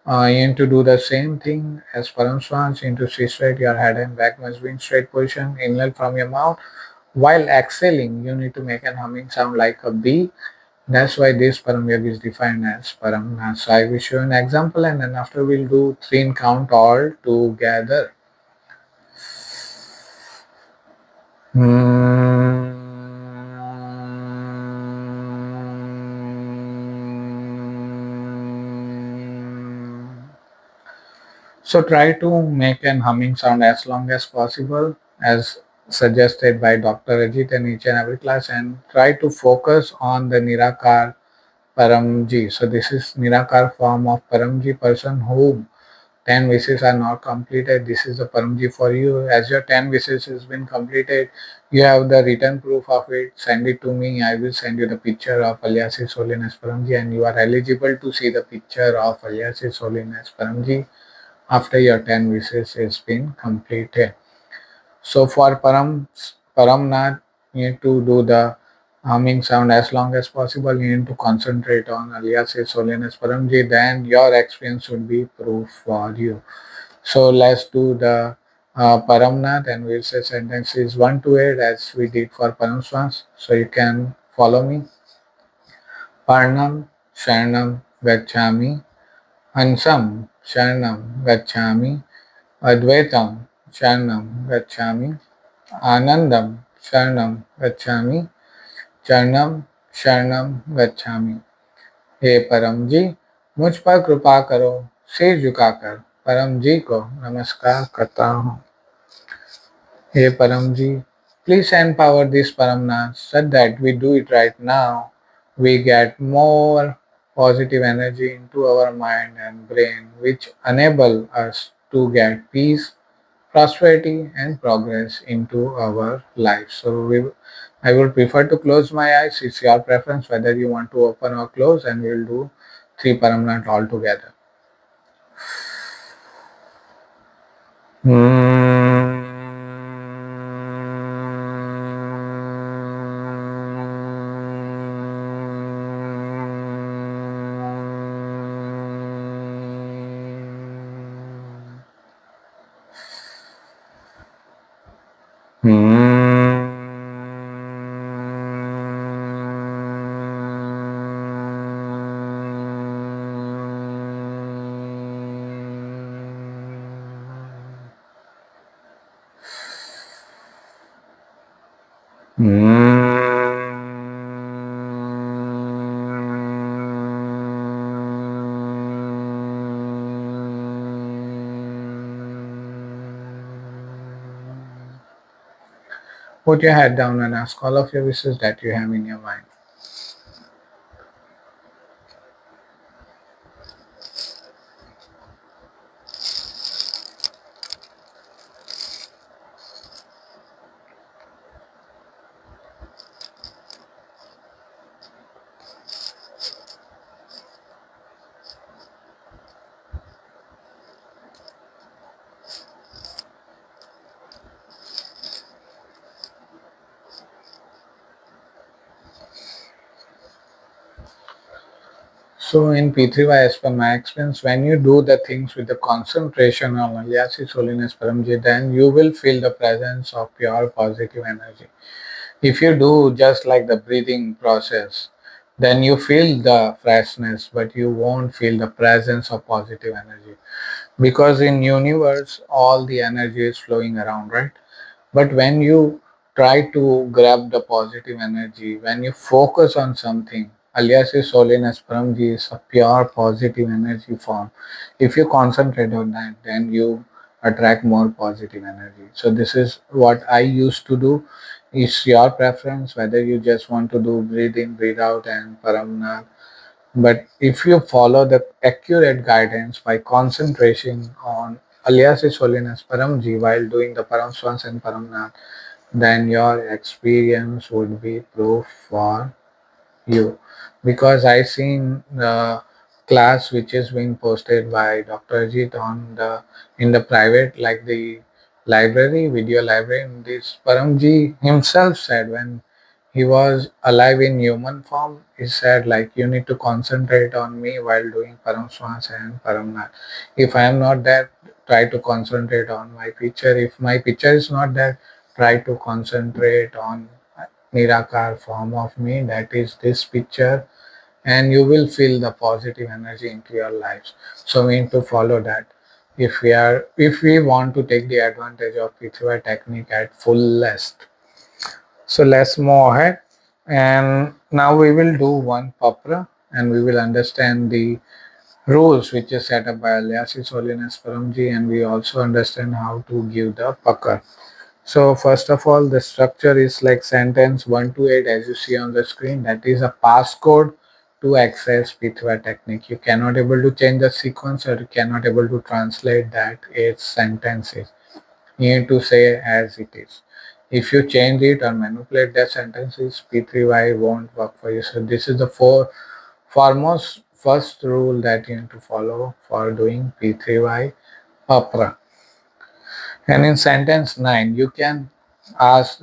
you need to do the same thing as Param Swans. You need to sit straight. Your head and back must be in straight position. Inhale from your mouth. While exhaling, you need to make an humming sound like a bee. That's why this Param Yoga is defined as Param Nath. So I will show an example, and then after we'll do 3 in count all together. So try to make an humming sound as long as possible, as suggested by Dr. Ajit in each and every class, and try to focus on the Nirakar Paramji. So this is Nirakar form of Paramji, person whom 10 wishes are not completed, this is the Paramji for you. As your 10 wishes has been completed, you have the written proof of it. Send it to me. I will send you the picture of Alias Holiness Paramji, and you are eligible to see the picture of Alias Holiness Paramji after your 10 wishes has been completed. So for Paramnath, you need to do the humming sound as long as possible. You need to concentrate on Alias Holiness Paramji. Then your experience would be proof for you. So let's do the Paramnath, and we'll say sentences 1 to 8 as we did for Paramswans. So you can follow me. Parnam Sharanam Gacchami, Hansam Sharanam Gacchami, Advaitam Sharanam Gacchami, Anandam Sharanam Gacchami, Charnam Sharanam Gacchami. हे परम जी, मुझ पर कृपा करो, सिर झुकाकर परम जी को नमस्कार करता हूँ. हे परम जी, please empower this Paramnath so that we do it right now. We get more positive energy into our mind and brain, which enable us to get peace, prosperity, and progress into our life. I would prefer to close my eyes. It's your preference whether you want to open or close, and we'll do 3 Paramnath all together. Put your head down and ask all of your wishes that you have in your mind. So in P3Y, as per my experience, when you do the things with the concentration on Alias Holiness Paramji, then you will feel the presence of pure positive energy. If you do just like the breathing process, then you feel the freshness, but you won't feel the presence of positive energy. Because in universe, all the energy is flowing around, right? But when you try to grab the positive energy, when you focus on something, alias is holiness, Paramji is a pure positive energy form. If you concentrate on that, then you attract more positive energy. So this is what I used to do. It's your preference whether you just want to do breathe in, breathe out, and Paramnath. But if you follow the accurate guidance by concentration on alias is holiness Paramji while doing the Paramswans and Paramnath, then your experience would be proof for you. Because I seen the class which is being posted by Dr. Ajit on the in the private like the library, video library, and this Paramji himself said when he was alive in human form, he said like you need to concentrate on me while doing Paramswans and Paramnath. If I am not there, try to concentrate on my picture. If my picture is not there, try to concentrate on Nirakar form of me, that is this picture, and you will feel the positive energy into your lives. So we need to follow that. If we want to take the advantage of P3Y technique at fullest. So let's move ahead, and now we will do one papra and we will understand the rules which is set up by Alias His Holiness Paramji, and we also understand how to give the pakar. So first of all, the structure is like sentence 1 to 8 as you see on the screen. That is a passcode to access P3Y technique. You cannot able to change the sequence, or you cannot able to translate that its sentences. You need to say as it is. If you change it or manipulate the sentences, P3Y won't work for you. So this is the foremost first rule that you need to follow for doing P3Y opera. And in sentence 9, you can ask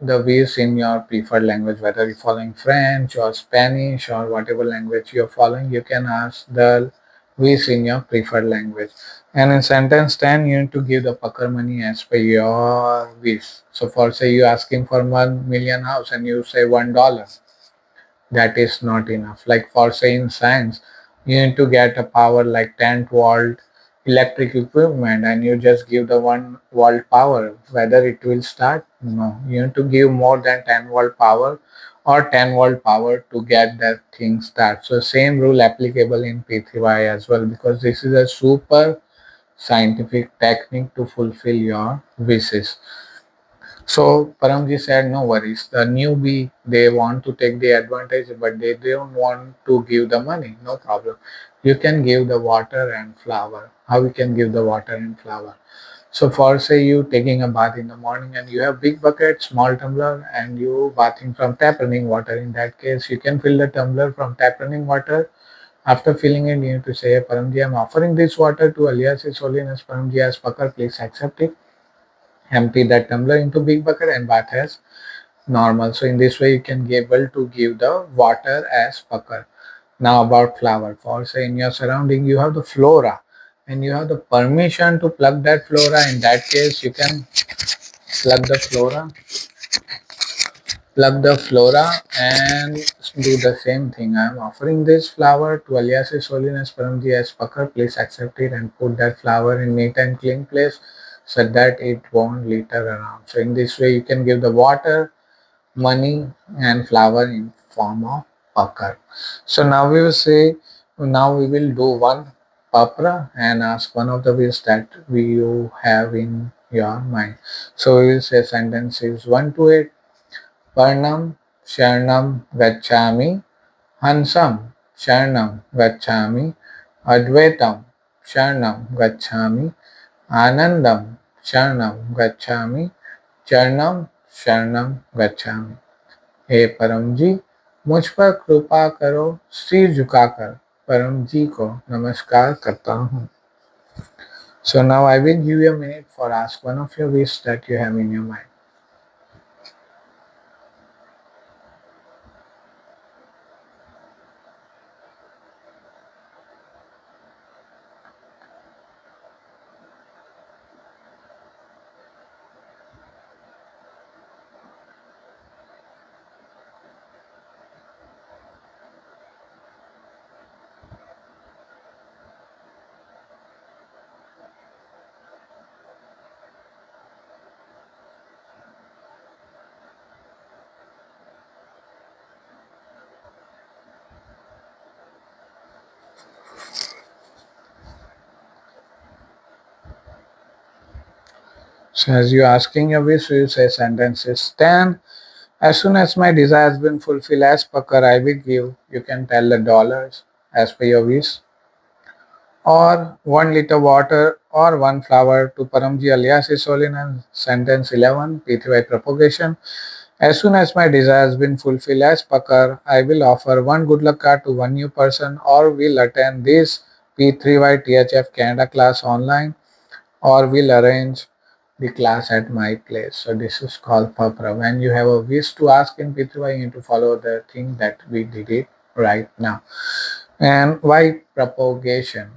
the ways in your preferred language, whether you're following French or Spanish or whatever language you're following, you can ask the ways in your preferred language. And in sentence 10, you need to give the pucker money as per your wish. So for say you're asking for 1 million house and you say $1, that is not enough. Like for say in science, you need to get a power like 10-volt electric equipment and you just give the 1 volt power. Whether it will start? No. You need to give more than 10-volt power or 10-volt power to get that thing start. So same rule applicable in P3Y as well, because this is a super scientific technique to fulfill your wishes. So Paramji said, no worries. The newbie, they want to take the advantage, but they don't want to give the money. No problem. You can give the water and flour. How you can give the water and flour? So for say you taking a bath in the morning and you have big bucket, small tumbler, and you bathing from tap running water. In that case, you can fill the tumbler from tap running water. After filling it, you need to say, Paramji, I'm offering this water to alias His Holiness Paramji as Pakar. Please accept it. Empty that tumbler into big bucket and bath as normal. So in this way you can be able to give the water as pucker. Now about flower. For say in your surrounding you have the flora and you have the permission to plug that flora. In that case you can plug the flora and do the same thing. I am offering this flower to alias His Holiness Paramji as pucker. Please accept it and put that flower in neat and clean place so that it won't litter around. So in this way you can give the water, money and flower in form of pucker. So now we will say, now we will do one papra and ask one of the ways that you have in your mind. So we will say sentences 1 to 8. Parnam Sharanam Gacchami, Hansam Sharanam Gacchami, Advaitam Sharanam Gacchami, Anandam Sharanam Gacchami, Charnam Sharanam Gacchami. हे परम जी, मुझ पर कृपा करो, सिर झुकाकर परम जी को नमस्कार करता हूँ. So now I will give you a minute for ask one of your wish that you have in your mind. So as you asking your wish, you say sentences 10. As soon as my desire has been fulfilled as per I will give, you can tell the dollars as per your wish. Or 1 liter water or 1 flower to Paramji alias His Holiness. Sentence 11, P3Y propagation. As soon as my desire has been fulfilled as Pakar, I will offer 1 good luck card to 1 new person or will attend this P3YTHF Canada class online or will arrange the class at my place. So this is called Papra. When you have a wish to ask in P3Y, you need to follow the thing that we did it right now. And why propagation?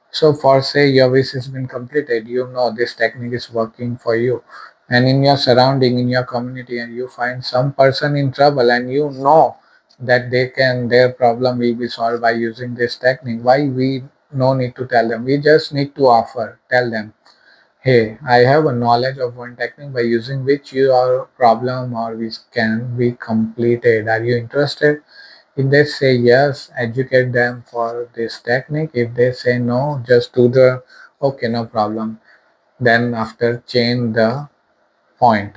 So for say your wish has been completed, you know this technique is working for you. And in your surrounding, in your community, and you find some person in trouble and you know that their problem will be solved by using this technique. Why we no need to tell them? We just need to tell them, hey, I have a knowledge of one technique by using which your problem or which can be completed. Are you interested? If they say yes, educate them for this technique. If they say no, just do the okay, no problem. Then after change the point.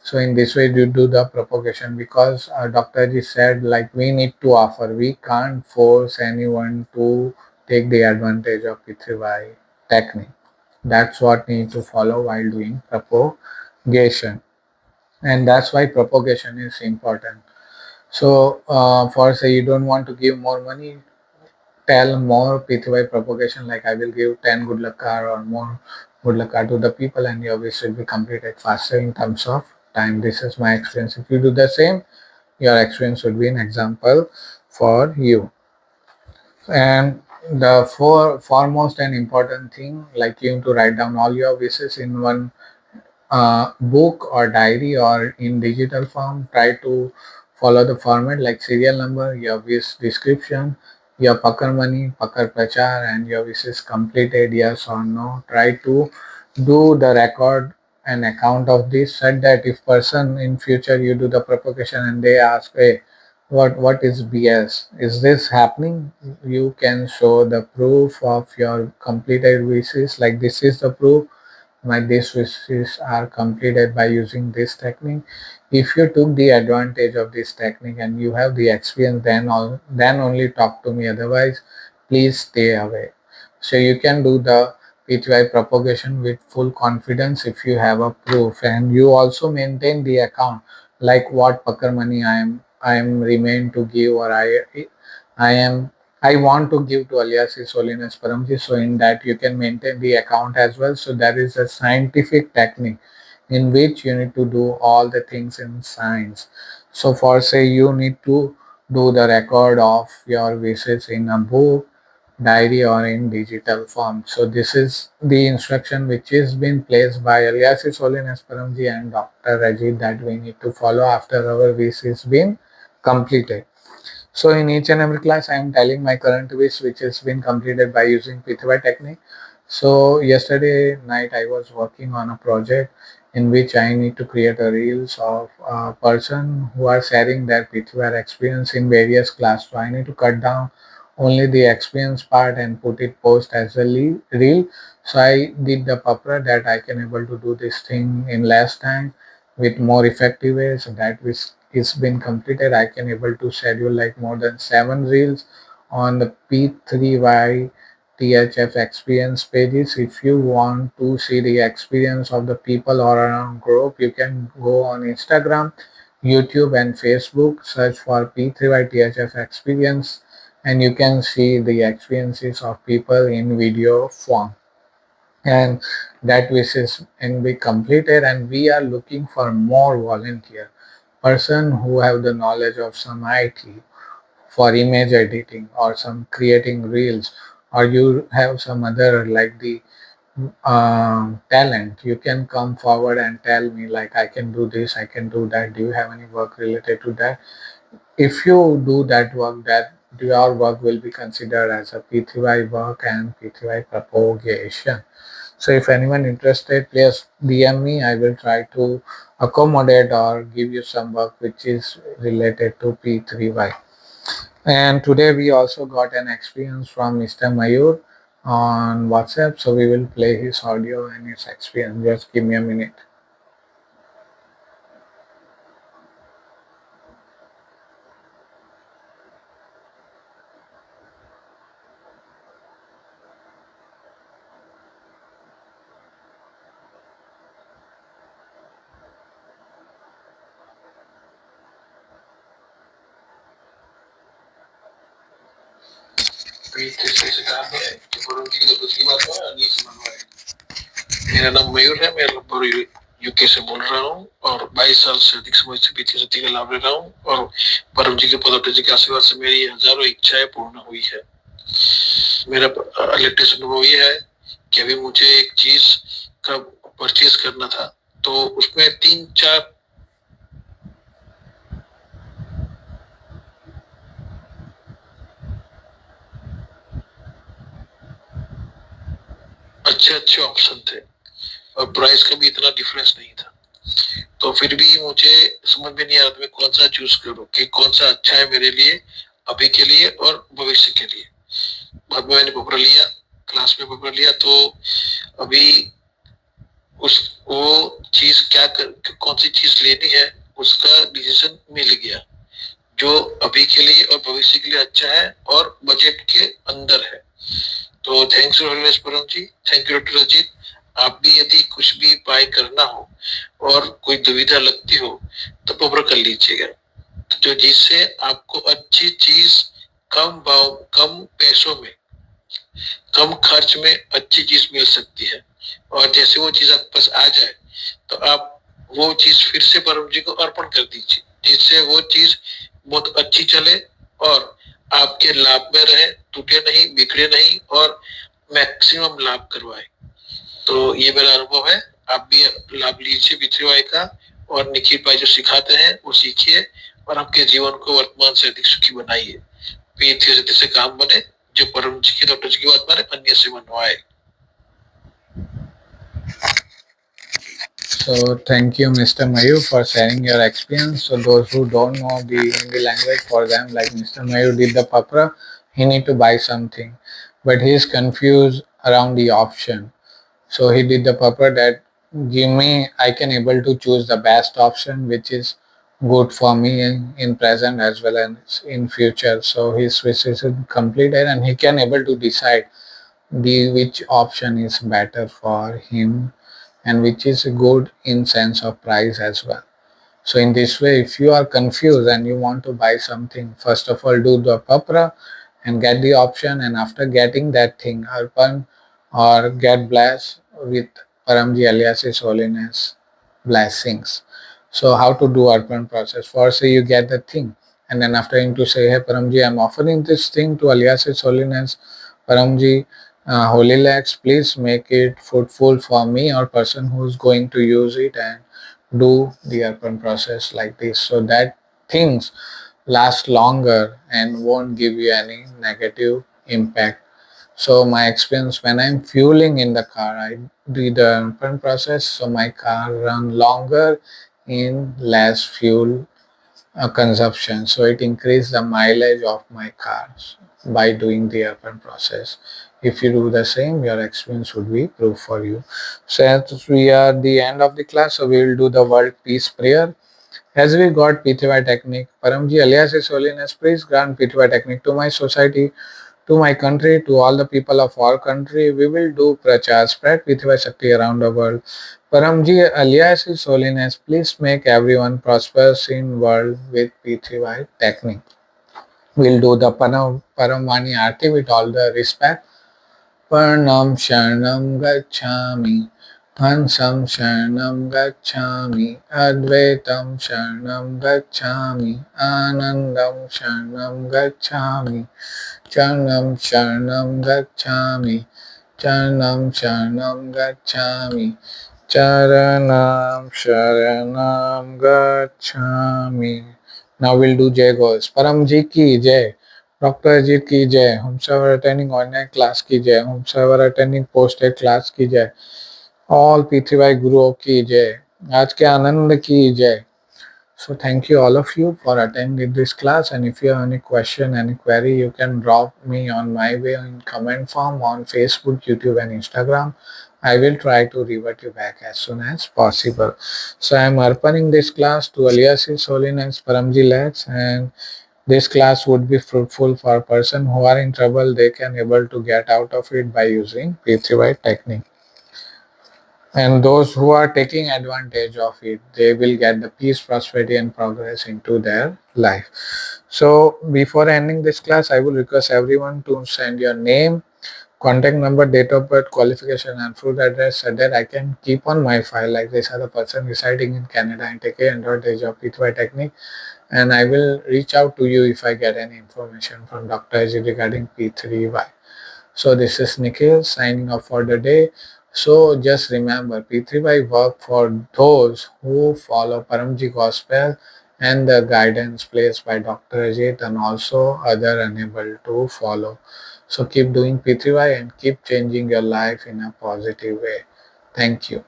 So in this way you do the propagation, because Dr. Ji said like we need to offer, we can't force anyone to take the advantage of P3Y technique. That's what need to follow while doing propagation, and that's why propagation is important. So for say you don't want to give more money, tell more P3Y propagation, like I will give 10 good luck card or more good luck card to the people, and your wish will be completed faster in terms of time. This is my experience. If you do the same, your experience would be an example for you. And the foremost and important thing, like you need to write down all your wishes in one book or diary or in digital form. Try to follow the format like serial number, your wish description, your pakar money, pakar prachar, and your wishes completed, yes or no. Try to do the record and account of this, said that if person in future you do the propagation and they ask, hey, what is BS? Is this happening? You can show the proof of your completed wishes, like this is the proof my these wishes are completed by using this technique. If you took the advantage of this technique and you have the experience, then only talk to me. Otherwise, please stay away. So you can do the P3Y propagation with full confidence if you have a proof, and you also maintain the account, like what pakar money I am remain to give, or I am I want to give to alias His Holiness Paramji. So in that you can maintain the account as well. So that is a scientific technique in which you need to do all the things in science. So for say you need to do the record of your wishes in a book, diary, or in digital form. So this is the instruction which is been placed by alias His Holiness Paramji and Dr. Ajit that we need to follow after our wish is been completed. So in each and every class, I am telling my current wish, which has been completed by using P3Y technique. So yesterday night, I was working on a project in which I need to create a reels of a person who are sharing their P3Y experience in various class. So I need to cut down only the experience part and put it post as a reel. So I did the purpose that I can able to do this thing in less time with more effective ways. That which is been completed, I can able to schedule like more than 7 reels on the P3Y THF experience pages. If you want to see the experience of the people or around group, you can go on Instagram, YouTube, and Facebook, search for P3Y THF experience, and you can see the experiences of people in video form. And that wishes can be completed, and we are looking for more volunteer person who have the knowledge of some IT for image editing or some creating reels, or you have some other like the talent. You can come forward and tell me like I can do this, I can do that. Do you have any work related to that? If you do that work, that your work will be considered as a P3Y work and P3Y propagation. So if anyone interested, please DM me. I will try to accommodate or give you some work which is related to P3Y. And today we also got an experience from Mr. Mayur on WhatsApp. So we will play his audio and his experience. Just give me a minute. मेरा नाम मयूर है, मैं लगभग UK से बोल रहा हूँ और 22 साल से अधिक समय से पीछे सती का लाभ ले रहा हूँ और परम जी के पदोटे जी के आशीर्वाद से मेरी हजारों इच्छाएं पूर्ण हुई है। मेरा लेटेस्ट अनुभव ये है कि अभी मुझे एक चीज का परचेज करना था, तो उसमें 3-4 अच्छे ऑप्शन थे और प्राइस का भी इतना डिफरेंस नहीं था। तो फिर भी मुझे समझ में नहीं आ रहा था मैं कौन सा चूज करूं कि कौन सा अच्छा है मेरे लिए अभी के लिए और भविष्य के लिए। बाद में मैंने पेपर लिया, क्लास में पेपर लिया, तो अभी वो चीज कौन सी चीज लेनी है उसका डिसीजन मिल गया, जो अभी के लिए और भविष्य के लिए अच्छा है और बजट के अंदर है। तो थैंक्स परम जी, थैंक यू डॉक्टर अजीत। आप भी यदि कुछ भी बाय करना हो और कोई दुविधा लगती हो तो पब्र कर लीजिएगा, तो जिससे आपको अच्छी चीज कम भाव, कम पैसों में, कम खर्च में अच्छी चीज मिल सकती है। और जैसे वो चीज आपके पास आ जाए तो आप वो चीज फिर से परम जी को अर्पण कर दीजिए, जिससे वो चीज बहुत अच्छी चले और आपके लाभ में रहे, टूटे नहीं, बिगड़े नहीं और मैक्सिमम लाभ करवाए। तो ये मेरा अनुभव है, आप भी लाभ लीजिए P3Y का, और निखिल भाई जो सिखाते हैं वो सीखिए और आपके जीवन को वर्तमान से अधिक सुखी बनाइए। P3 से काम बने, जो परम जी की, डॉक्टर जी की बात माने, अन्य से मनवाए। So thank you, Mr. Mayur, for sharing your experience. So those who don't know the Hindi language, for them, like Mr. Mayur did the papra, he need to buy something, but he is confused around the option. So he did the papra that give me, I can able to choose the best option which is good for me in present as well as in future. So his wish is completed and he can able to decide the which option is better for him and which is good in sense of price as well. So in this way, if you are confused and you want to buy something, first of all do the papra and get the option, and after getting that thing, arpan or get blessed with Paramji alias His Holiness blessings. So how to do arpan process? First you get the thing, and then after him to say, hey Paramji, I'm offering this thing to alias His Holiness Paramji, Holy Legs, please make it fruitful for me or person who's going to use it, and do the arpan process like this, so that things last longer and won't give you any negative impact. So my experience, when I'm fueling in the car, I do the arpan process, so my car run longer in less fuel consumption, so it increased the mileage of my cars by doing the urban process. If you do the same, your experience would be proof for you. So as we are at the end of the class, so we will do the world peace prayer. As we got P3Y technique, Paramji alias His Holiness, please grant P3Y technique to my society, to my country, to all the people of our country. We will do prachar, spread P3Y Shakti around the world. Paramji alias His Holiness, please make everyone prosperous in world with P3Y technique. We'll do the Paramvani Aarti with all the respect. Pranam Sharanam Gacchami, Hansam Sharanam Gacchami, Advaitam Sharanam Gacchami, Anandam Sharanam Gacchami, Charanam Sharanam Gacchami, Charanam Sharanam Gacchami, Charanam Sharanam Gacchami. Now we'll do Jai Ghosh. Param Ji ki Jai. Dr. Ajit ki Jai. Whomsoever attending online class ki Jai. Whomsoever attending post-day class ki Jai. All P3Y Guru ki Jai. आज के आनंद की जय. So thank you all of you for attending this class, and if you have any question, any query, you can drop me on my way in comment form on Facebook, YouTube and Instagram. I will try to revert you back as soon as possible. So I am arpaning this class to alias His Holiness Paramji Lex, and this class would be fruitful for a person who are in trouble. They can able to get out of it by using P3Y technique. And those who are taking advantage of it, they will get the peace, prosperity and progress into their life. So before ending this class, I will request everyone to send your name, contact number, date of birth, qualification and full address, so that I can keep on my file like this are the person residing in Canada and take advantage of P3Y technique, and I will reach out to you if I get any information from Dr. Ajit regarding P3Y. So this is Nikhil signing off for the day. So just remember, P3Y work for those who follow Paramji Gospel and the guidance placed by Dr. Ajit, and also other unable to follow. So keep doing P3Y and keep changing your life in a positive way. Thank you.